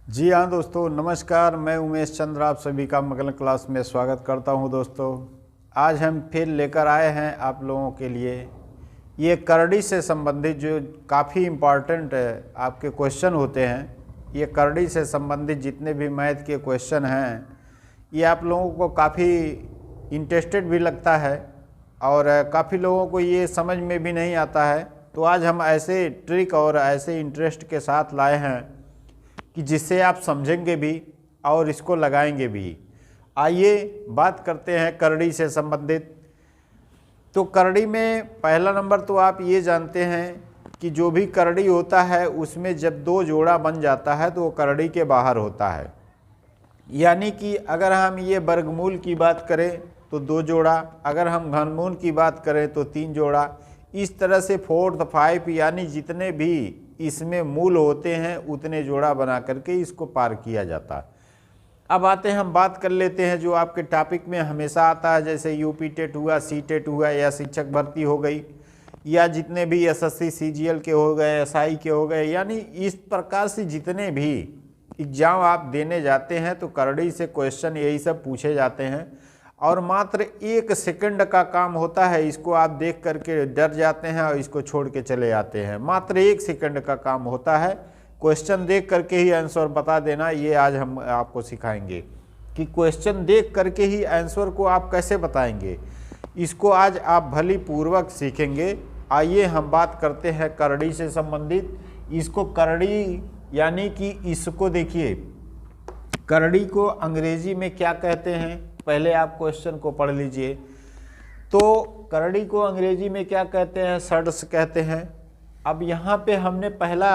जी हाँ दोस्तों, नमस्कार। मैं उमेश चंद्र आप सभी का मगल क्लास में स्वागत करता हूँ। दोस्तों, आज हम फिर लेकर आए हैं आप लोगों के लिए ये करड़ी से संबंधित जो काफ़ी इम्पॉर्टेंट आपके क्वेश्चन होते हैं। ये करड़ी से संबंधित जितने भी मैथ के क्वेश्चन हैं, ये आप लोगों को काफ़ी इंटरेस्टेड भी लगता है और काफ़ी लोगों को ये समझ में भी नहीं आता है। तो आज हम ऐसे ट्रिक और ऐसे इंटरेस्ट के साथ लाए हैं कि जिससे आप समझेंगे भी और इसको लगाएंगे भी। आइए बात करते हैं करड़ी से संबंधित। तो करड़ी में पहला नंबर तो आप ये जानते हैं कि जो भी करड़ी होता है उसमें जब दो जोड़ा बन जाता है तो वो करड़ी के बाहर होता है। यानी कि अगर हम ये वर्गमूल की बात करें तो 2 जोड़ा, अगर हम घनमूल की बात करें तो 3 जोड़ा। इस तरह से 4, 5 यानी जितने भी इसमें मूल होते हैं उतने जोड़ा बना करके इसको पार किया जाता है। अब आते हैं, हम बात कर लेते हैं जो आपके टॉपिक में हमेशा आता है, जैसे यूपी टेट हुआ, सी टेट हुआ या शिक्षक भर्ती हो गई या जितने भी एसएससी सीजीएल के हो गए, एसआई के हो गए, यानी इस प्रकार से जितने भी एग्जाम आप देने जाते हैं तो करड़ी से क्वेश्चन यही सब पूछे जाते हैं। और मात्र 1 सेकंड का काम होता है, इसको आप देख करके डर जाते हैं और इसको छोड़ के चले जाते हैं। मात्र 1 सेकंड का काम होता है, क्वेश्चन देख करके ही आंसर बता देना। ये आज हम आपको सिखाएंगे कि क्वेश्चन देख करके ही आंसर को आप कैसे बताएंगे। इसको आज आप भली पूर्वक सीखेंगे। आइए हम बात करते हैं करड़ी से संबंधित। इसको करड़ी यानी कि इसको देखिए, करड़ी को अंग्रेजी में क्या कहते हैं, पहले आप क्वेश्चन को पढ़ लीजिए। तो करड़ी को अंग्रेजी में क्या कहते हैं, सर्ड्स कहते हैं। अब यहाँ पे हमने पहला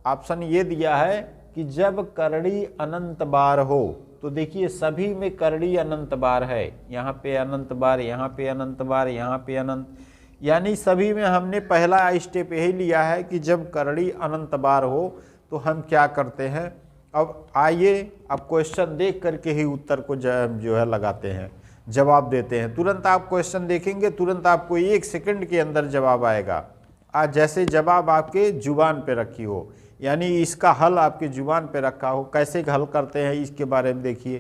ऑप्शन ये दिया है कि जब करड़ी अनंत बार हो। तो देखिए सभी में करड़ी अनंत बार है, यहाँ पे अनंत बार, यहाँ पे अनंत बार, यहाँ पे अनंत, यानी सभी में हमने पहला स्टेप यही लिया है कि जब करड़ी अनंत बार हो तो हम क्या करते हैं। अब आइए, अब क्वेश्चन देख करके ही उत्तर को जो है लगाते हैं, जवाब देते हैं। तुरंत आप क्वेश्चन देखेंगे, तुरंत आपको 1 सेकंड के अंदर जवाब आएगा। आज जैसे जवाब आपके जुबान पे रखी हो, यानी इसका हल आपके जुबान पे रखा हो। कैसे हल करते हैं इसके बारे में देखिए,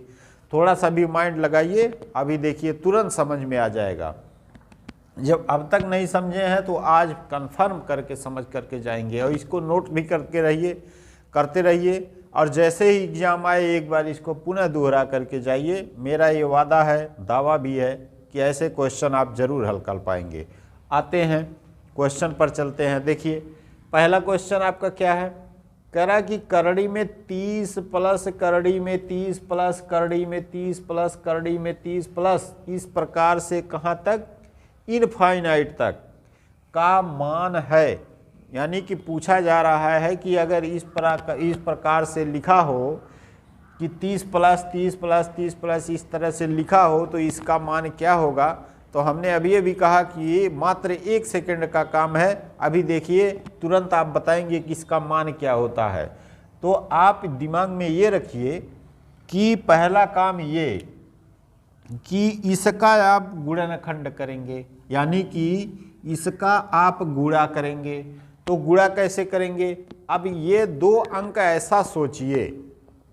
थोड़ा सा भी माइंड लगाइए, अभी देखिए तुरंत समझ में आ जाएगा। जब अब तक नहीं समझे हैं तो आज कंफर्म करके समझ करके जाएंगे। और इसको नोट भी करके रहिए, करते रहिए, और जैसे ही एग्जाम आए एक बार इसको पुनः दोहरा करके जाइए। मेरा ये वादा है, दावा भी है कि ऐसे क्वेश्चन आप जरूर हल कर पाएंगे। आते हैं क्वेश्चन पर, चलते हैं। देखिए पहला क्वेश्चन आपका क्या है, कह रहा कि करड़ी में 30 प्लस करड़ी में 30 प्लस करड़ी में 30 प्लस करड़ी में 30 प्लस, इस प्रकार से कहाँ तक, इनफाइनाइट तक का मान है। यानी कि पूछा जा रहा है कि अगर इस प्रकार से लिखा हो कि 30 प्लस 30 प्लस 30 प्लस इस तरह से लिखा हो तो इसका मान क्या होगा। तो हमने अभी कहा कि ये मात्र 1 सेकंड का काम है। अभी देखिए तुरंत आप बताएंगे कि इसका मान क्या होता है। तो आप दिमाग में ये रखिए कि पहला काम ये कि इसका आप गुणनखंड करेंगे, यानी कि इसका आप गुणा करेंगे। तो गुणा कैसे करेंगे, अब ये 2 अंक ऐसा सोचिए,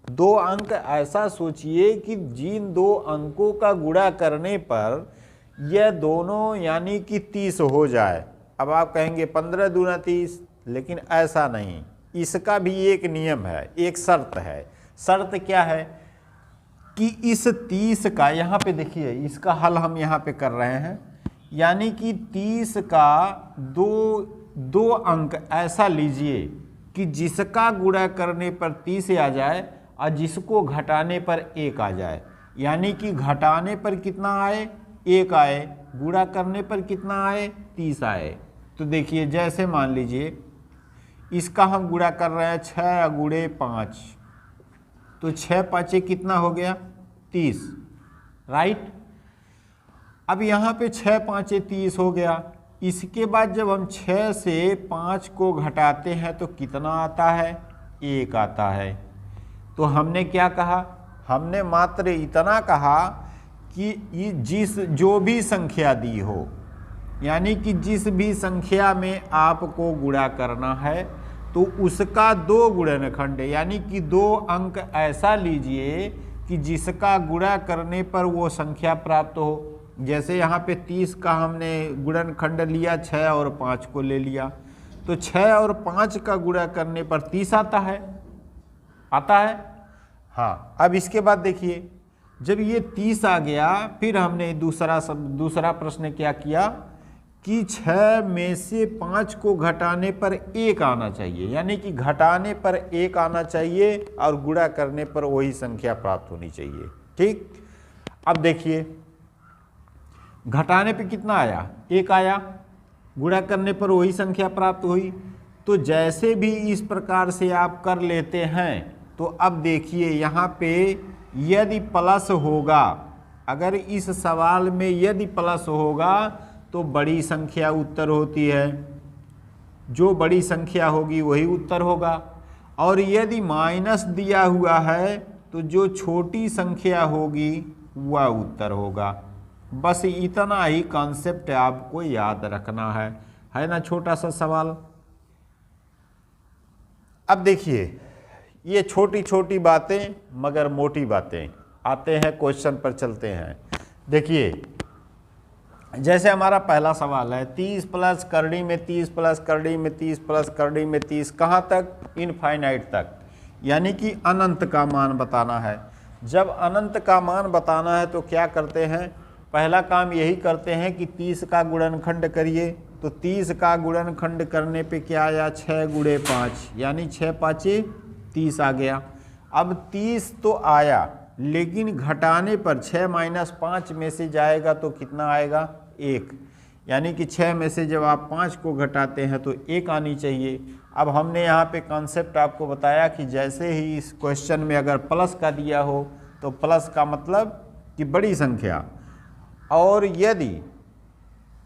2 अंक ऐसा सोचिए कि जिन 2 अंकों का गुणा करने पर यह दोनों यानी कि 30 हो जाए। अब आप कहेंगे 15 दूना 30, लेकिन ऐसा नहीं, इसका भी एक नियम है, एक शर्त है। शर्त क्या है कि इस 30 का, यहाँ पे देखिए इसका हल हम यहाँ पे कर रहे हैं, यानी कि 30 का दो अंक ऐसा लीजिए कि जिसका गुणा करने पर 30 आ जाए और जिसको घटाने पर 1 आ जाए। यानी कि घटाने पर कितना आए, 1 आए, गुणा करने पर कितना आए, 30 आए। तो देखिए जैसे मान लीजिए इसका हम गुणा कर रहे हैं 6 गुणे 5, तो 6 पाँचे कितना हो गया, 30, राइट। अब यहाँ पे 6 पाँचे 30 हो गया। इसके बाद जब हम 6 से 5 को घटाते हैं तो कितना आता है, 1 आता है। तो हमने क्या कहा, हमने मात्र इतना कहा कि जो भी संख्या दी हो, यानी कि जिस भी संख्या में आपको गुणा करना है तो उसका 2 गुणनखंड, यानी कि 2 अंक ऐसा लीजिए कि जिसका गुणा करने पर वो संख्या प्राप्त हो। जैसे यहाँ पे 30 का हमने गुणनखंड लिया, 6 और 5 को ले लिया, तो 6 और 5 का गुणा करने पर 30 आता है। हाँ, अब इसके बाद देखिए, जब ये 30 आ गया, फिर हमने दूसरा प्रश्न क्या किया कि 6 में से 5 को घटाने पर 1 आना चाहिए, यानी कि घटाने पर 1 आना चाहिए और गुणा करने पर वही संख्या प्राप्त होनी चाहिए। ठीक, अब देखिए घटाने पे कितना आया, 1 आया, गुणा करने पर वही संख्या प्राप्त हुई। तो जैसे भी इस प्रकार से आप कर लेते हैं, तो अब देखिए यहाँ पे यदि प्लस होगा, अगर इस सवाल में यदि प्लस होगा तो बड़ी संख्या उत्तर होती है, जो बड़ी संख्या होगी वही उत्तर होगा, और यदि माइनस दिया हुआ है तो जो छोटी संख्या होगी वह उत्तर होगा। बस इतना ही कॉन्सेप्ट आपको याद रखना है ना, छोटा सा सवाल। अब देखिए, ये छोटी छोटी बातें मगर मोटी बातें। आते हैं क्वेश्चन पर, चलते हैं। देखिए, जैसे हमारा पहला सवाल है 30 प्लस करड़ी में 30 प्लस करड़ी में 30 प्लस करड़ी में 30, कहाँ तक, इनफाइनाइट तक, यानी कि अनंत का मान बताना है। जब अनंत का मान बताना है तो क्या करते हैं, पहला काम यही करते हैं कि 30 का गुणनखंड करिए। तो 30 का गुणनखंड करने पे क्या आया, 6 गुणे 5, यानी 6 पाँचे 30 आ गया। अब 30 तो आया, लेकिन घटाने पर 6 माइनस 5 में से जाएगा तो कितना आएगा, 1, यानी कि 6 में से जब आप 5 को घटाते हैं तो 1 आनी चाहिए। अब हमने यहाँ पे कॉन्सेप्ट आपको बताया कि जैसे ही इस क्वेश्चन में अगर प्लस का दिया हो तो प्लस का मतलब कि बड़ी संख्या, और यदि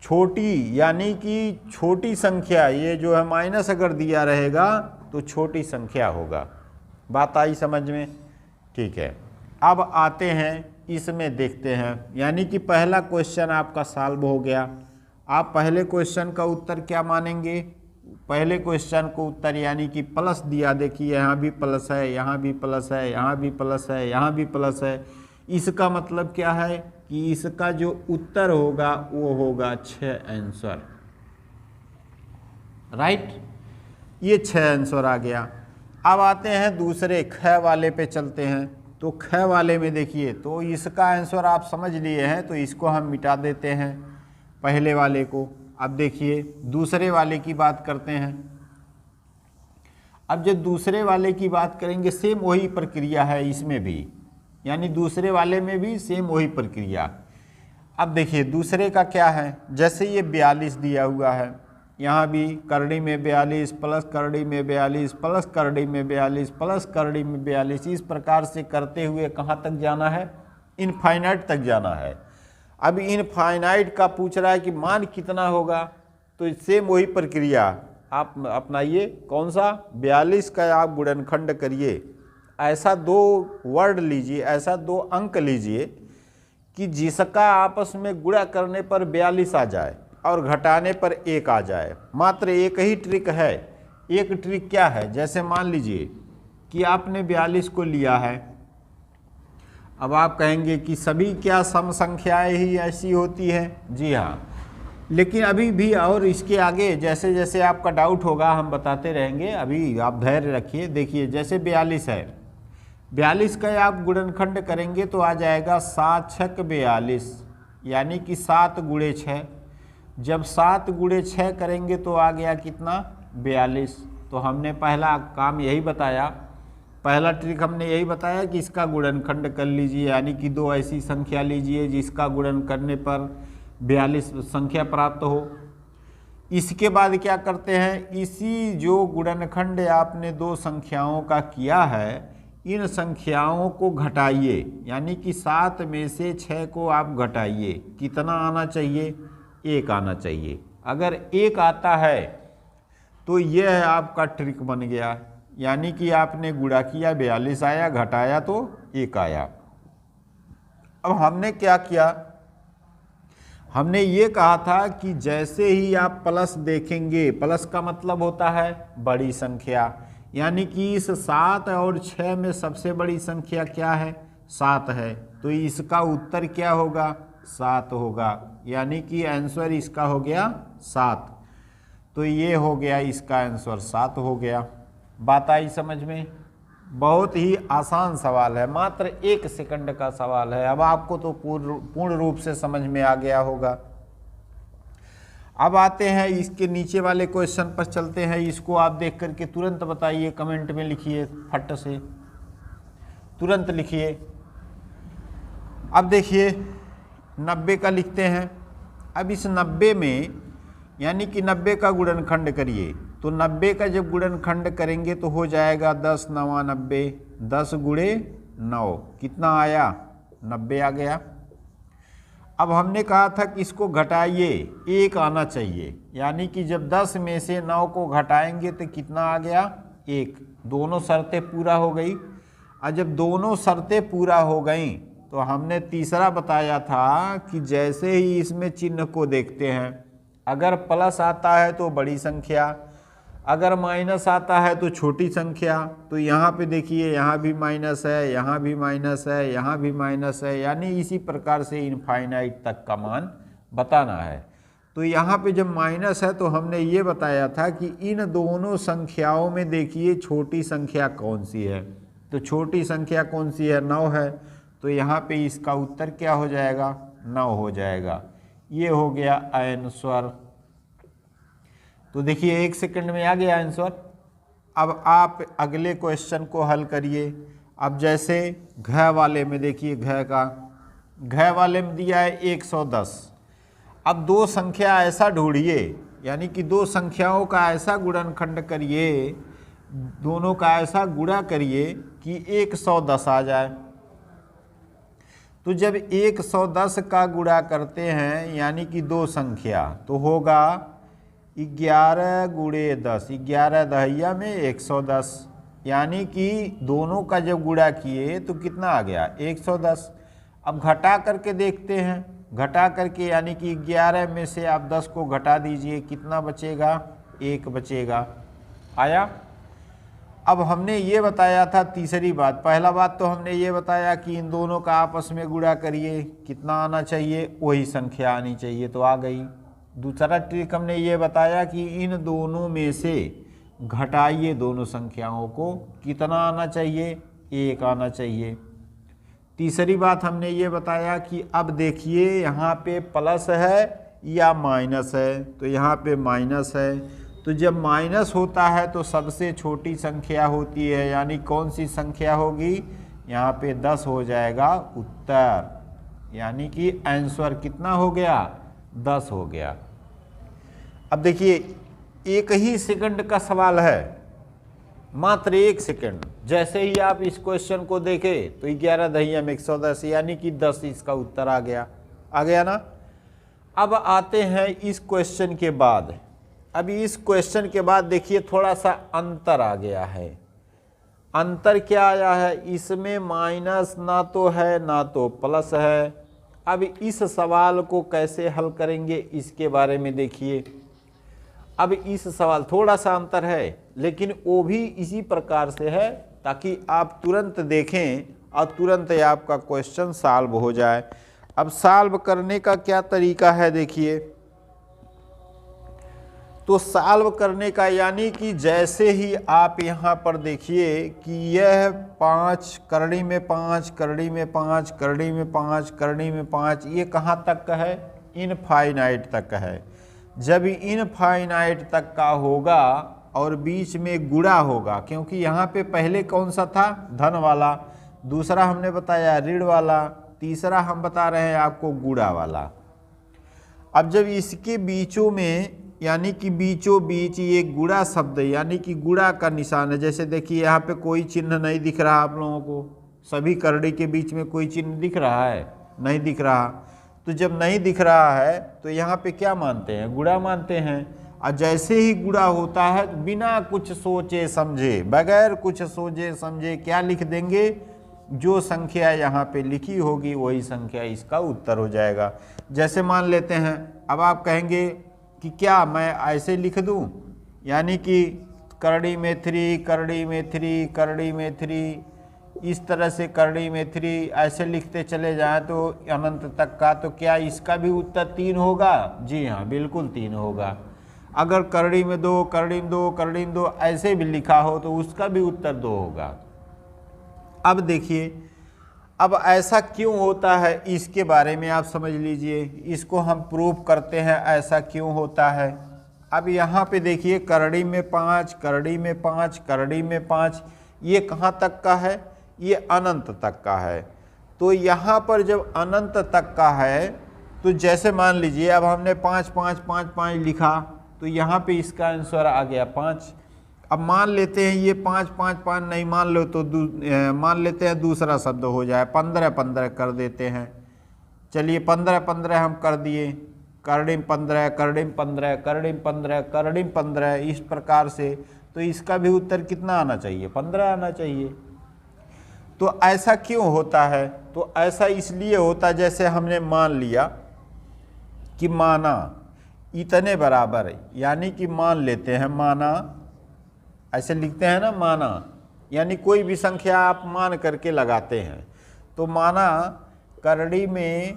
छोटी, यानी कि छोटी संख्या, ये जो है माइनस अगर दिया रहेगा तो छोटी संख्या होगा। बात आई समझ में? ठीक है, अब आते हैं इसमें, देखते हैं। यानी कि पहला क्वेश्चन आपका सॉल्व हो गया। आप पहले क्वेश्चन का उत्तर क्या मानेंगे, पहले क्वेश्चन को उत्तर यानी कि प्लस दिया, देखिए यहाँ भी प्लस है, यहाँ भी प्लस है, यहाँ भी प्लस है, यहाँ भी प्लस है। इसका मतलब क्या है कि इसका जो उत्तर होगा वो होगा 6 आंसर, राइट। ये 6 आंसर आ गया। अब आते हैं दूसरे ख वाले पे चलते हैं। तो ख वाले में देखिए, तो इसका आंसर आप समझ लिए हैं, तो इसको हम मिटा देते हैं पहले वाले को। अब देखिए दूसरे वाले की बात करते हैं। अब जब दूसरे वाले की बात करेंगे, सेम वही प्रक्रिया है इसमें भी, यानी दूसरे वाले में भी सेम वही प्रक्रिया। अब देखिए दूसरे का क्या है, जैसे ये 42 दिया हुआ है, यहाँ भी करड़ी में 42 प्लस करड़ी में 42 प्लस करड़ी में 42 प्लस करड़ी में 42, इस प्रकार से करते हुए कहाँ तक जाना है, इनफाइनाइट तक जाना है। अब इनफाइनाइट का पूछ रहा है कि मान कितना होगा, तो सेम वही प्रक्रिया आप अपनाइए। कौन सा, 42 का आप गुणनखंड करिए, ऐसा 2 वर्ड लीजिए, ऐसा 2 अंक लीजिए कि जिसका आपस में गुणा करने पर 42 आ जाए और घटाने पर 1 आ जाए। मात्र एक ही ट्रिक है। एक ट्रिक क्या है, जैसे मान लीजिए कि आपने 42 को लिया है। अब आप कहेंगे कि सभी क्या सम संख्याएं ही ऐसी होती हैं, जी हाँ, लेकिन अभी भी और इसके आगे जैसे जैसे आपका डाउट होगा हम बताते रहेंगे, अभी आप धैर्य रखिए। देखिए जैसे 42 है, 42 का आप गुणनखंड करेंगे तो आ जाएगा 7 छक 42, यानी कि 7 गुणे 6। जब 7 गुणे 6 करेंगे तो आ गया कितना, 42। तो हमने पहला काम यही बताया, पहला ट्रिक हमने यही बताया कि इसका गुणनखंड कर लीजिए, यानी कि 2 ऐसी संख्या लीजिए जिसका गुणन करने पर 42 संख्या प्राप्त हो। इसके बाद क्या करते हैं, इसी जो गुणनखंड आपने 2 संख्याओं का किया है, इन संख्याओं को घटाइए, यानी कि 7 में से 6 को आप घटाइए। कितना आना चाहिए, 1 आना चाहिए। अगर 1 आता है तो यह आपका ट्रिक बन गया, यानी कि आपने गुणा किया 42 आया, घटाया तो 1 आया। अब हमने क्या किया, हमने ये कहा था कि जैसे ही आप प्लस देखेंगे, प्लस का मतलब होता है बड़ी संख्या, यानी कि इस 7 और 6 में सबसे बड़ी संख्या क्या है? 7 है, तो इसका उत्तर क्या होगा? 7 होगा, यानी कि आंसर इसका हो गया 7। तो ये हो गया इसका आंसर 7 हो गया। बात आई समझ में? बहुत ही आसान सवाल है, मात्र 1 सेकंड का सवाल है। अब आपको तो पूर्ण रूप से समझ में आ गया होगा। अब आते हैं इसके नीचे वाले क्वेश्चन पर चलते हैं। इसको आप देख करके तुरंत बताइए, कमेंट में लिखिए, फट से तुरंत लिखिए। अब देखिए 90 का लिखते हैं। अब इस 90 में यानी कि 90 का गुणनखंड करिए, तो 90 का जब गुणनखंड करेंगे तो हो जाएगा 10 9 90, 10 गुणे 9 कितना आया? 90 आ गया। अब हमने कहा था कि इसको घटाइए, 1 आना चाहिए, यानी कि जब 10 में से 9 को घटाएंगे तो कितना आ गया? 1। दोनों शर्तें पूरा हो गई। और जब दोनों शर्तें पूरा हो गई तो हमने तीसरा बताया था कि जैसे ही इसमें चिन्ह को देखते हैं, अगर प्लस आता है तो बड़ी संख्या, अगर माइनस आता है तो छोटी संख्या। तो यहाँ पे देखिए, यहाँ भी माइनस है, यहाँ भी माइनस है, यहाँ भी माइनस है, यानी इसी प्रकार से इनफाइनाइट तक का मान बताना है। तो यहाँ पे जब माइनस है तो हमने ये बताया था कि इन दोनों संख्याओं में देखिए छोटी संख्या कौन सी है। तो छोटी संख्या कौन सी है? 9 है। तो यहाँ पे इसका उत्तर क्या हो जाएगा? 9 हो जाएगा। ये हो गया आंसर। तो देखिए 1 सेकंड में आ गया आंसर। अब आप अगले क्वेश्चन को हल करिए। अब जैसे घ वाले में देखिए, घ वाले में दिया है 110। अब दो संख्या ऐसा ढूंढिए, यानी कि दो संख्याओं का ऐसा गुणनखंड करिए, दोनों का ऐसा गुणा करिए कि 110 आ जाए। तो जब 110 का गुणा करते हैं यानी कि दो संख्या, तो होगा 11 गुणे 10, 11 दहिया में 110, यानी कि दोनों का जब गुणा किए तो कितना आ गया? 110। अब घटा करके देखते हैं, घटा करके यानी कि 11 में से आप 10 को घटा दीजिए, कितना बचेगा? 1 बचेगा। आया? अब हमने ये बताया था तीसरी बात। पहला बात तो हमने ये बताया कि इन दोनों का आपस में गुणा करिए, कितना आना चाहिए? वही संख्या आनी चाहिए, तो आ गई। दूसरा ट्रिक हमने ये बताया कि इन दोनों में से घटाइए दोनों संख्याओं को, कितना आना चाहिए? 1 आना चाहिए। तीसरी बात हमने ये बताया कि अब देखिए यहाँ पे प्लस है या माइनस है, तो यहाँ पे माइनस है। तो जब माइनस होता है तो सबसे छोटी संख्या होती है, यानी कौन सी संख्या होगी? यहाँ पे 10 हो जाएगा उत्तर, यानी कि आंसर कितना हो गया? 10 हो गया। अब देखिए 1 ही सेकंड का सवाल है, मात्र 1 सेकंड। जैसे ही आप इस क्वेश्चन को देखें तो 11 दहिया में 110, यानी कि 10 इसका उत्तर आ गया। आ गया ना? अब आते हैं इस क्वेश्चन के बाद। अभी इस क्वेश्चन के बाद देखिए थोड़ा सा अंतर आ गया है। अंतर क्या आया है? इसमें माइनस ना तो है ना तो प्लस है। अब इस सवाल को कैसे हल करेंगे इसके बारे में देखिए। अब इस सवाल थोड़ा सा अंतर है, लेकिन वो भी इसी प्रकार से है ताकि आप तुरंत देखें और तुरंत आपका क्वेश्चन सॉल्व हो जाए। अब सॉल्व करने का क्या तरीका है देखिए। तो सॉल्व करने का यानी कि जैसे ही आप यहाँ पर देखिए कि यह 5 करड़ी में 5, करड़ी में 5, करड़ी में 5, करड़ी में 5, ये कहाँ तक का है? इनफाइनाइट तक का है। जब इनफाइनाइट तक का होगा और बीच में गुणा होगा, क्योंकि यहाँ पे पहले कौन सा था? धन वाला, दूसरा हमने बताया ऋण वाला, तीसरा हम बता रहे हैं आपको गुणा वाला। अब जब इसके बीचों में यानी कि बीचों बीच ये गुणा शब्द यानी कि गुणा का निशान है। जैसे देखिए यहाँ पे कोई चिन्ह नहीं दिख रहा आप लोगों को, सभी करड़ी के बीच में कोई चिन्ह दिख रहा है? नहीं दिख रहा। तो जब नहीं दिख रहा है तो यहाँ पे क्या मानते हैं? गुणा मानते हैं। और जैसे ही गुणा होता है बिना कुछ सोचे समझे, बगैर कुछ सोचे समझे क्या लिख देंगे? जो संख्या यहाँ पे लिखी होगी वही संख्या इसका उत्तर हो जाएगा। जैसे मान लेते हैं, अब आप कहेंगे कि क्या मैं ऐसे लिख दूँ, यानी कि करड़ी में 3, करड़ी में 3, करड़ी में 3, इस तरह से करड़ी में 3 ऐसे लिखते चले जाएं तो अनंत तक का, तो क्या इसका भी उत्तर 3 होगा? जी हाँ, बिल्कुल 3 होगा। अगर करड़ी में 2, करड़ी में 2, करड़ी में 2 ऐसे भी लिखा हो तो उसका भी उत्तर 2 होगा। अब देखिए, अब ऐसा क्यों होता है इसके बारे में आप समझ लीजिए, इसको हम प्रूव करते हैं ऐसा क्यों होता है। अब यहाँ पे देखिए, करड़ी में 5, करड़ी में 5, करड़ी में 5, ये कहाँ तक का है? ये अनंत तक का है। तो यहाँ पर जब अनंत तक का है तो जैसे मान लीजिए अब हमने 5 5 5 5 लिखा, तो यहाँ पे इसका आंसर आ गया 5। अब मान लेते हैं ये 5 5 5 नहीं मान लो तो मान लेते हैं दूसरा शब्द हो जाए, 15 15 कर देते हैं। चलिए 15 15 हम कर दिए, करड़ी में 15, करड़ी में 15, करड़ी में 15, करड़ी में 15, इस प्रकार से। तो इसका भी उत्तर कितना आना चाहिए? 15 आना चाहिए। तो ऐसा क्यों होता है? तो ऐसा इसलिए होता, जैसे हमने मान लिया कि माना इतने बराबर है, यानी कि मान लेते हैं माना, ऐसे लिखते हैं ना माना, यानी कोई भी संख्या आप मान करके लगाते हैं। तो माना करड़ी में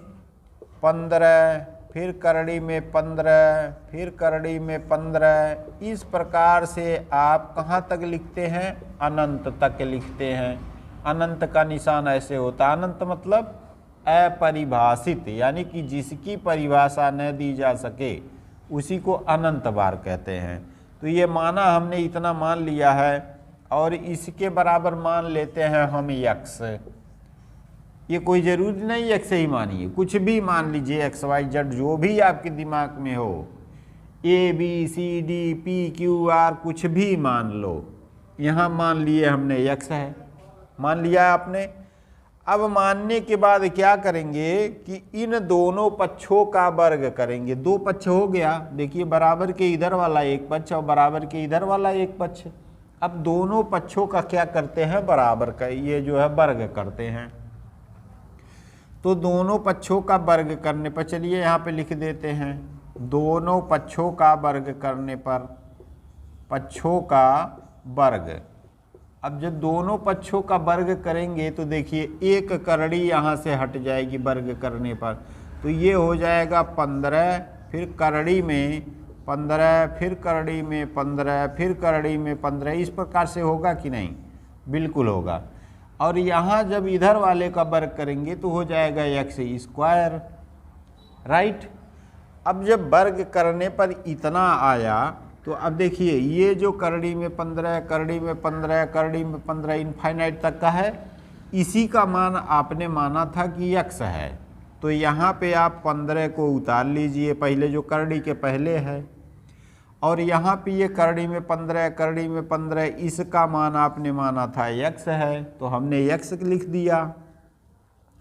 15, फिर करड़ी में 15, फिर करड़ी में 15, इस प्रकार से आप कहाँ तक लिखते हैं? अनंत तक लिखते हैं। अनंत का निशान ऐसे होता है, अनंत मतलब अपरिभाषित, यानी कि जिसकी परिभाषा न दी जा सके उसी को अनंत बार कहते हैं। तो ये माना हमने इतना मान लिया है और इसके बराबर मान लेते हैं हम x। ये कोई ज़रूरी नहीं x ही मानिए, कुछ भी मान लीजिए, x y z जो भी आपके दिमाग में हो, a b c d p q r कुछ भी मान लो। यहाँ मान लिए हमने x है, मान लिया आपने। अब मानने के बाद क्या करेंगे कि इन दोनों पक्षों का वर्ग करेंगे। 2 पक्ष हो गया, देखिए बराबर के इधर वाला एक पक्ष और बराबर के इधर वाला एक पक्ष। अब दोनों पक्षों का क्या करते हैं? बराबर का ये जो है वर्ग करते हैं। तो दोनों पक्षों का वर्ग करने पर, चलिए यहाँ पे लिख देते हैं, दोनों पक्षों का वर्ग करने पर, पक्षों का वर्ग। अब जब दोनों पक्षों का वर्ग करेंगे तो देखिए एक करड़ी यहाँ से हट जाएगी वर्ग करने पर, तो ये हो जाएगा 15, फिर करड़ी में 15, फिर करड़ी में 15, फिर करड़ी में 15, इस प्रकार से होगा कि नहीं? बिल्कुल होगा। और यहाँ जब इधर वाले का वर्ग करेंगे तो हो जाएगा x², राइट। अब जब वर्ग करने पर इतना आया तो अब देखिए ये जो करड़ी में 15, करड़ी में 15, करड़ी में 15 इनफाइनाइट तक का है, इसी का मान आपने माना था कि x है। तो यहाँ पे आप 15 को उतार लीजिए, पहले जो करड़ी के पहले है, और यहाँ पे ये करड़ी में 15, करड़ी में 15, इसका मान आपने माना था x है, तो हमने x लिख दिया।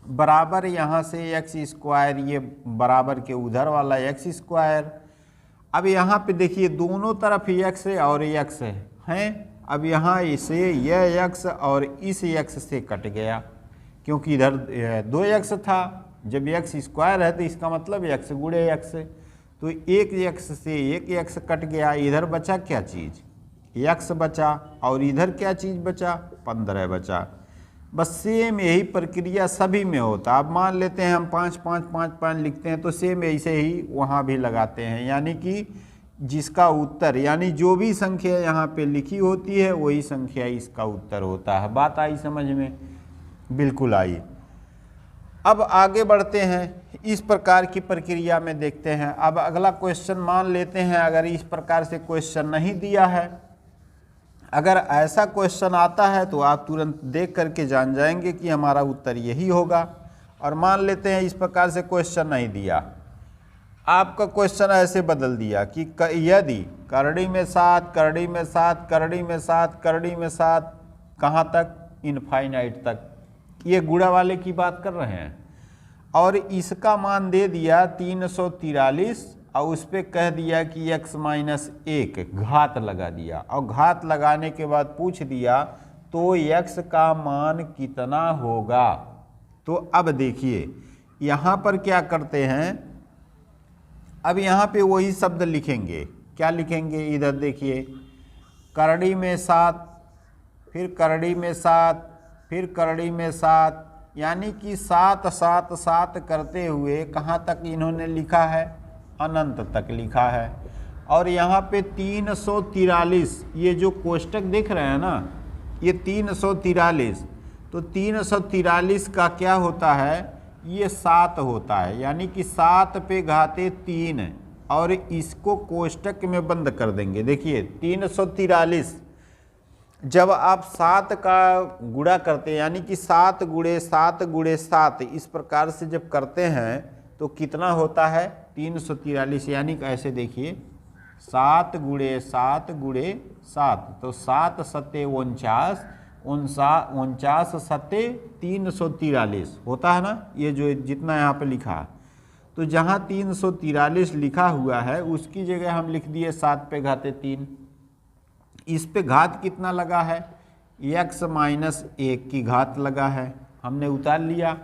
बराबर यहाँ से x², ये बराबर के उधर वाला x²। अब यहाँ पे देखिए दोनों तरफ x है और x है। अब यहाँ इसे यह x और इस x से कट गया, क्योंकि इधर 2x था, जब x² है तो इसका मतलब x गुणे x, तो एक x से एक x कट गया। इधर बचा क्या चीज़? x बचा, और इधर क्या चीज़ बचा? 15 बचा। बस सेम यही प्रक्रिया सभी में होता। अब मान लेते हैं हम 5 5 5 5 लिखते हैं तो सेम ऐसे ही वहाँ भी लगाते हैं, यानी कि जिसका उत्तर, यानी जो भी संख्या यहाँ पे लिखी होती है वही संख्या इसका उत्तर होता है। बात आई समझ में? बिल्कुल आई। अब आगे बढ़ते हैं, इस प्रकार की प्रक्रिया में देखते हैं। अब अगला क्वेश्चन मान लेते हैं, अगर इस प्रकार से क्वेश्चन नहीं दिया है, अगर ऐसा क्वेश्चन आता है तो आप तुरंत देख करके जान जाएंगे कि हमारा उत्तर यही होगा। और मान लेते हैं इस प्रकार से क्वेश्चन नहीं दिया, आपका क्वेश्चन ऐसे बदल दिया कि यदि करड़ी में 7, करड़ी में 7, करड़ी में 7, करड़ी में 7, कहाँ तक? इनफाइनाइट तक। ये गुणा वाले की बात कर रहे हैं, और इसका मान दे दिया 343, और उस पर कह दिया कि x-1 घात लगा दिया, और घात लगाने के बाद पूछ दिया तो x का मान कितना होगा। तो अब देखिए यहाँ पर क्या करते हैं, अब यहाँ पे वही शब्द लिखेंगे। क्या लिखेंगे, इधर देखिए, करड़ी में 7, फिर करड़ी में 7, फिर करड़ी में 7, यानी कि 7 7 7 करते हुए कहाँ तक इन्होंने लिखा है, अनंत तक लिखा है। और यहाँ पे 343, ये जो कोष्टक देख रहे हैं ना, ये 343, तो 343 का क्या होता है, ये 7 होता है, यानी कि 7 पे घाते 3, और इसको कोष्टक में बंद कर देंगे। देखिए 343 जब आप 7 का गुणा करते हैं, यानी कि 7 गुणे 7 गुणे 7, इस प्रकार से जब करते हैं तो कितना होता है, 343। यानी कि ऐसे देखिए 7 गुणे 7 गुणे 7, तो 7 सत्ते 49, 49 सत्ते 343 होता है ना, ये जो जितना यहाँ पे लिखा है। तो जहाँ 343 लिखा हुआ है उसकी जगह हम लिख दिए 7 पे घाते 3। इस पे घात कितना लगा है, x माइनस 1 की घात लगा है, हमने उतार लिया।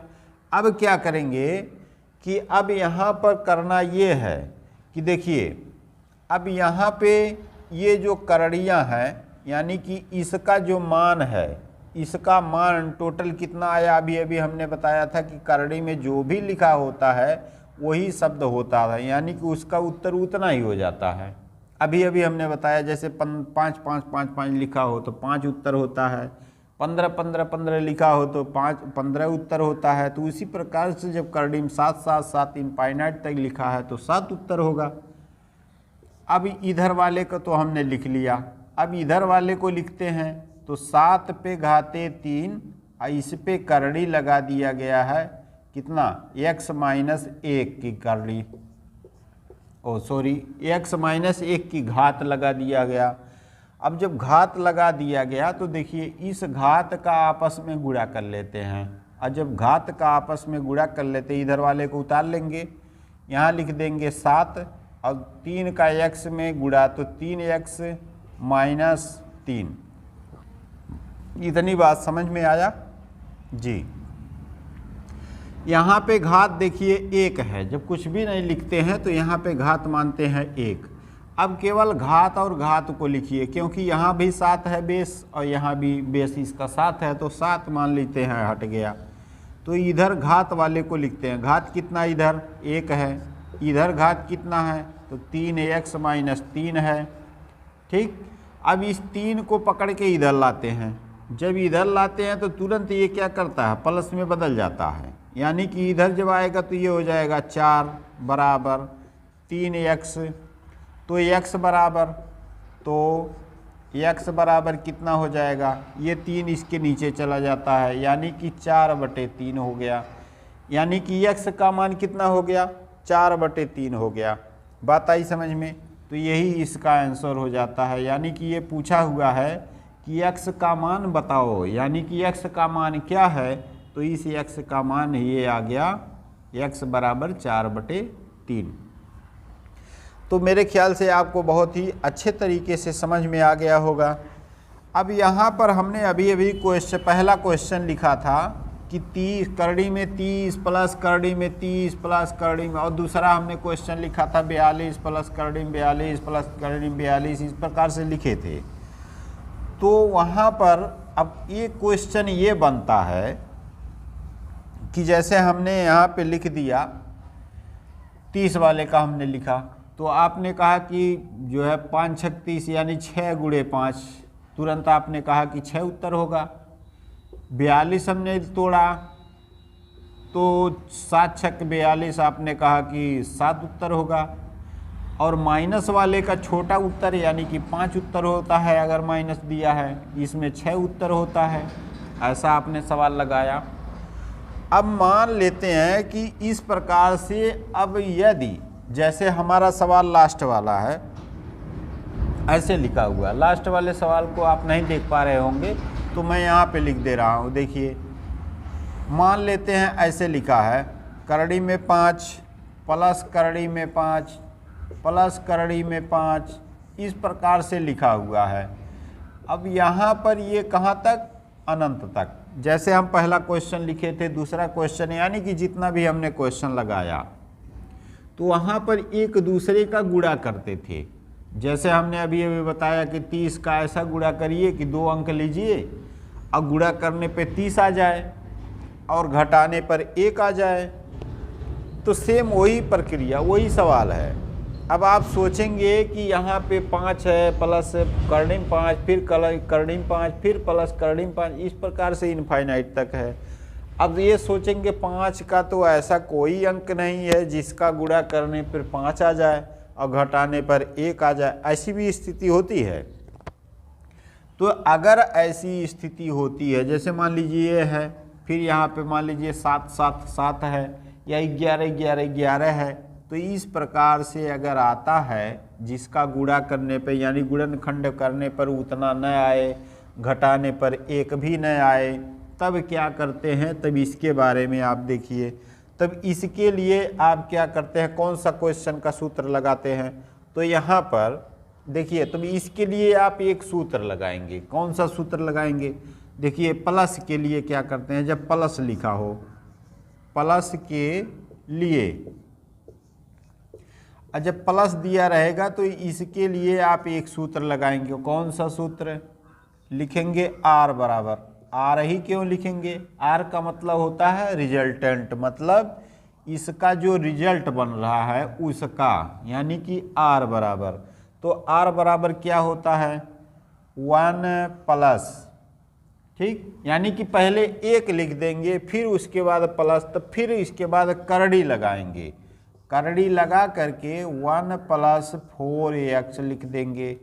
अब क्या करेंगे कि अब यहाँ पर करना ये है कि देखिए अब यहाँ पे ये जो करड़ियाँ हैं, यानी कि इसका जो मान है, इसका मान टोटल कितना आया, अभी अभी हमने बताया था कि करड़ी में जो भी लिखा होता है वही शब्द होता है, यानी कि उसका उत्तर उतना ही हो जाता है। अभी अभी हमने बताया जैसे 5 5 5 5 लिखा हो तो 5 उत्तर होता है, 15 15 15 लिखा हो तो 15 उत्तर होता है। तो उसी प्रकार से जब करड़ी में 7 7 7 इनफाइनाइट तक लिखा है तो 7 उत्तर होगा। अब इधर वाले को तो हमने लिख लिया, अब इधर वाले को लिखते हैं। तो 7 पे घाते 3, इस पे करड़ी लगा दिया गया है, कितना, x माइनस 1 की करड़ी, x माइनस 1 की घात लगा दिया गया। अब जब घात लगा दिया गया तो देखिए इस घात का आपस में गुणा कर लेते हैं, और जब घात का आपस में गुणा कर लेते हैं इधर वाले को उतार लेंगे, यहाँ लिख देंगे 7 और 3 का x में गुणा तो 3x माइनस 3। इतनी बात समझ में आया जी। यहाँ पे घात देखिए 1 है, जब कुछ भी नहीं लिखते हैं तो यहाँ पे घात मानते हैं 1। अब केवल घात और घात को लिखिए, क्योंकि यहाँ भी 7 है बेस और यहाँ भी बेस इसका 7 है, तो 7 मान लेते हैं, हट गया। तो इधर घात वाले को लिखते हैं, घात कितना, इधर 1 है, इधर घात कितना है तो 3x माइनस 3 है। ठीक, अब इस 3 को पकड़ के इधर लाते हैं, जब इधर लाते हैं तो तुरंत ये क्या करता है, प्लस में बदल जाता है, यानी कि इधर जब आएगा तो ये हो जाएगा 4 बराबर 3x। तो x बराबर, तो x बराबर कितना हो जाएगा, ये 3 इसके नीचे चला जाता है, यानी कि 4/3 हो गया, यानी कि x का मान कितना हो गया, 4/3 हो गया। बात आई समझ में। तो यही इसका आंसर हो जाता है, यानी कि ये पूछा हुआ है कि x का मान बताओ, यानी कि x का मान क्या है, तो इस x का मान ये आ गया x बराबर 4/3। तो मेरे ख्याल से आपको बहुत ही अच्छे तरीके से समझ में आ गया होगा। अब यहाँ पर हमने अभी अभी पहला क्वेश्चन लिखा था कि 30 करड़ी में 30 प्लस करड़ी में 30 प्लस करड़ी में, और दूसरा हमने क्वेश्चन लिखा था 42 प्लस करड़ी में 42 प्लस करड़ी में 42, इस प्रकार से लिखे थे। तो वहाँ पर अब ये क्वेश्चन ये बनता है कि जैसे हमने यहाँ पे लिख दिया 30 वाले का हमने लिखा, तो आपने कहा कि जो है 5 6 30 यानी 6 गुणे 5, तुरंत आपने कहा कि 6 उत्तर होगा। 42 हमने तोड़ा तो 7 6 42, आपने कहा कि 7 उत्तर होगा। और माइनस वाले का छोटा उत्तर यानी कि 5 उत्तर होता है, अगर माइनस दिया है, इसमें 6 उत्तर होता है, ऐसा आपने सवाल लगाया। अब मान लेते हैं कि इस प्रकार से, अब यदि जैसे हमारा सवाल लास्ट वाला है, ऐसे लिखा हुआ, लास्ट वाले सवाल को आप नहीं देख पा रहे होंगे तो मैं यहाँ पे लिख दे रहा हूँ। देखिए मान लेते हैं ऐसे लिखा है, करड़ी में 5 प्लस करड़ी में 5 प्लस करड़ी में 5, इस प्रकार से लिखा हुआ है। अब यहाँ पर ये कहाँ तक, अनंत तक। जैसे हम पहला क्वेश्चन लिखे थे, दूसरा क्वेश्चन, यानी कि जितना भी हमने क्वेश्चन लगाया तो वहाँ पर एक दूसरे का गुणा करते थे। जैसे हमने अभी बताया कि 30 का ऐसा गुणा करिए कि 2 अंक लीजिए और गुणा करने पे 30 आ जाए और घटाने पर 1 आ जाए। तो सेम वही प्रक्रिया, वही सवाल है। अब आप सोचेंगे कि यहाँ पे 5 है प्लस कर्णिम 5 फिर कर्णिम 5 फिर प्लस कर्णिम 5, इस प्रकार से इनफाइनाइट तक है। अब ये सोचेंगे 5 का तो ऐसा कोई अंक नहीं है जिसका गुणा करने पर 5 आ जाए और घटाने पर 1 आ जाए, ऐसी भी स्थिति होती है। तो अगर ऐसी स्थिति होती है, जैसे मान लीजिए ये है, फिर यहाँ पे मान लीजिए 7 7 7 है या 11 11 11 है, तो इस प्रकार से अगर आता है जिसका गुणा करने पे यानी गुणनखंड करने पर उतना न आए, घटाने पर 1 भी न आए, तब क्या करते हैं, तब इसके बारे में आप देखिए। तब इसके लिए आप क्या करते हैं, कौन सा क्वेश्चन का सूत्र लगाते हैं, तो यहाँ पर देखिए, तब इसके लिए आप एक सूत्र लगाएंगे। कौन सा सूत्र लगाएंगे, देखिए प्लस के लिए क्या करते हैं, जब प्लस लिखा हो, प्लस के लिए जब प्लस दिया रहेगा तो इसके लिए आप एक सूत्र लगाएंगे। कौन सा सूत्र लिखेंगे, आर बराबर, आर ही क्यों लिखेंगे, आर का मतलब होता है रिजल्टेंट, मतलब इसका जो रिजल्ट बन रहा है उसका, यानी कि आर बराबर। तो आर बराबर क्या होता है, 1 प्लस, ठीक, यानी कि पहले 1 लिख देंगे, फिर उसके बाद प्लस, तो फिर इसके बाद करड़ी लगाएंगे, करड़ी लगा करके 1 प्लस 4x लिख देंगे,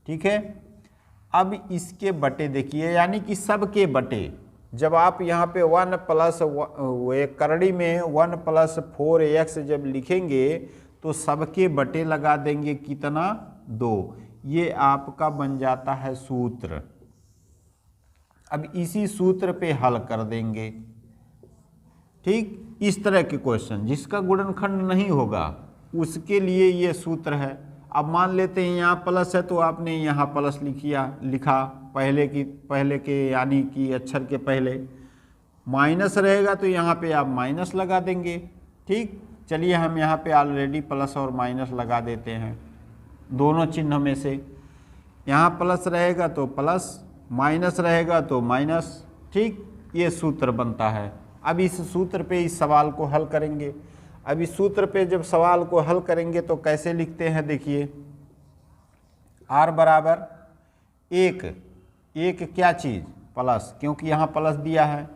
ठीक है। अब इसके बटे देखिए, यानी कि सबके बटे, जब आप यहाँ पे 1 प्लस करड़ी में 1 प्लस 4x जब लिखेंगे तो सबके बटे लगा देंगे, कितना, 2। ये आपका बन जाता है सूत्र। अब इसी सूत्र पे हल कर देंगे, ठीक। इस तरह के क्वेश्चन जिसका गुणनखंड नहीं होगा उसके लिए ये सूत्र है। अब मान लेते हैं यहाँ प्लस है तो आपने यहाँ प्लस लिखा पहले के यानी कि अक्षर के पहले, माइनस रहेगा तो यहाँ पे आप माइनस लगा देंगे, ठीक। चलिए हम यहाँ पे ऑलरेडी प्लस और माइनस लगा देते हैं दोनों चिन्ह में से। यहाँ प्लस रहेगा तो प्लस, माइनस रहेगा तो माइनस, ठीक। ये सूत्र बनता है। अब इस सूत्र पे इस सवाल को हल करेंगे। अब इस सूत्र पे जब सवाल को हल करेंगे तो कैसे लिखते हैं, देखिए, आर बराबर 1 क्या चीज़, प्लस, क्योंकि यहाँ प्लस दिया है,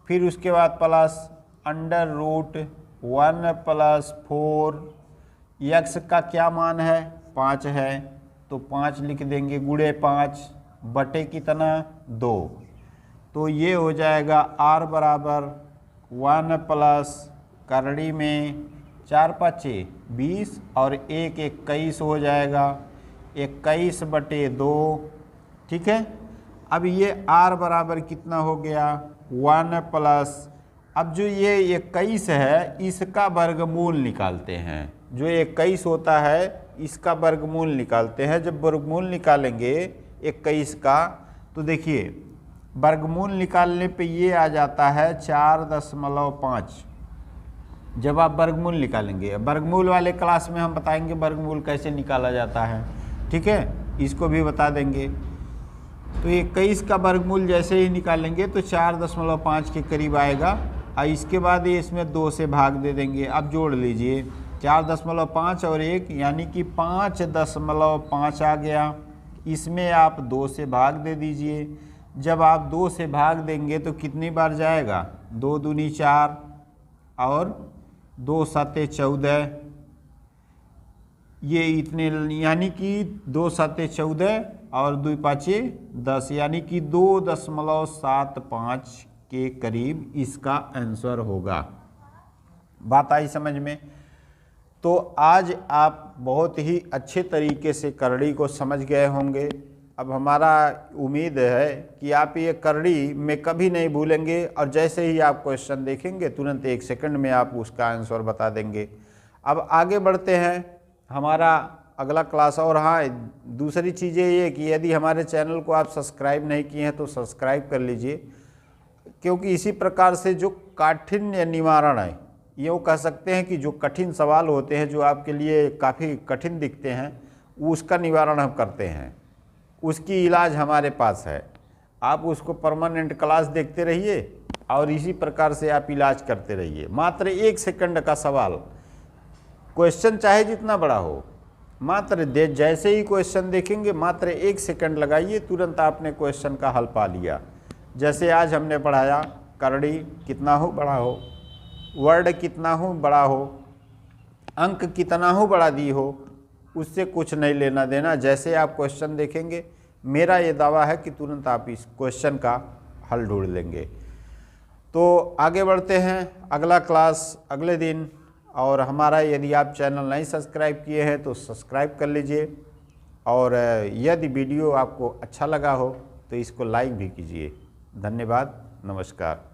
फिर उसके बाद प्लस √1 प्लस 4, x का क्या मान है, 5 है, तो 5 लिख देंगे, गुणे 5 बटे कितना, 2। तो ये हो जाएगा आर बराबर 1 प्लस करड़ी में 4 5 20 और 1 21 हो जाएगा, 21 बटे 2, ठीक है। अब ये आर बराबर कितना हो गया, 1 प्लस, अब जो ये 21 है इसका वर्गमूल निकालते हैं। जो 21 होता है इसका वर्गमूल निकालते हैं। जब वर्गमूल निकालेंगे 21 का तो देखिए वर्गमूल निकालने पे ये आ जाता है 4.5। जब आप वर्गमूल निकालेंगे, वर्गमूल वाले क्लास में हम बताएंगे वर्गमूल कैसे निकाला जाता है, ठीक है, इसको भी बता देंगे। तो 21 का वर्गमूल जैसे ही निकालेंगे तो 4.5 के करीब आएगा और इसके बाद ये इसमें 2 से भाग दे देंगे। अब जोड़ लीजिए 4.5 और 1 यानी कि 5.5 आ गया। इसमें आप 2 से भाग दे दीजिए। जब आप 2 से भाग देंगे तो कितनी बार जाएगा, 2 दूनी 4 और 2 7 14, ये इतने, यानी कि 2 7 14 और 2 5 10, यानी कि 2.75 के करीब इसका आंसर होगा। बात आई समझ में। तो आज आप बहुत ही अच्छे तरीके से करड़ी को समझ गए होंगे। अब हमारा उम्मीद है कि आप ये करड़ी में कभी नहीं भूलेंगे और जैसे ही आप क्वेश्चन देखेंगे तुरंत 1 सेकंड में आप उसका आंसर बता देंगे। अब आगे बढ़ते हैं। हमारा अगला क्लास। और हाँ, दूसरी चीज़ ये कि यदि हमारे चैनल को आप सब्सक्राइब नहीं किए हैं तो सब्सक्राइब कर लीजिए, क्योंकि इसी प्रकार से जो काठिन्य निवारण है, यूँ कह सकते हैं कि जो कठिन सवाल होते हैं जो आपके लिए काफ़ी कठिन दिखते हैं, उसका निवारण हम करते हैं, उसकी इलाज हमारे पास है। आप उसको परमानेंट क्लास देखते रहिए और इसी प्रकार से आप इलाज करते रहिए। मात्र 1 सेकंड का सवाल, क्वेश्चन चाहे जितना बड़ा हो, मात्र जैसे ही क्वेश्चन देखेंगे मात्र 1 सेकंड लगाइए, तुरंत आपने क्वेश्चन का हल पा लिया। जैसे आज हमने पढ़ाया, करड़ी कितना हो बड़ा हो, वर्ड कितना हो बड़ा हो, अंक कितना हो बड़ा दी हो, उससे कुछ नहीं लेना देना। जैसे आप क्वेश्चन देखेंगे, मेरा ये दावा है कि तुरंत आप इस क्वेश्चन का हल ढूंढ लेंगे। तो आगे बढ़ते हैं, अगला क्लास अगले दिन। और हमारा यदि आप चैनल नहीं सब्सक्राइब किए हैं तो सब्सक्राइब कर लीजिए, और यदि वीडियो आपको अच्छा लगा हो तो इसको लाइक भी कीजिए। धन्यवाद, नमस्कार।